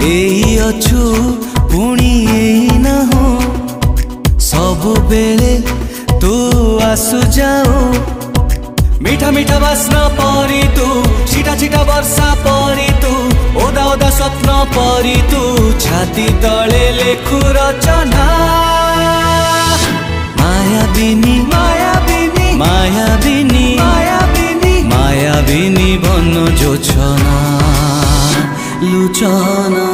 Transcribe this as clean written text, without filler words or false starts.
एई अछु पुणी एई ना हो सबु बेले तू आसु जाओ मीठा मीठा बास्ना परी तू छिटा छिटा वर्षा परी तू ओदा ओदा स्वप्न परी तू छाती तले लेखु रचना मायाबिनी मायाबिनी मायाबिनी मायाबिनी मायाबिनी बन जोछना लुचना।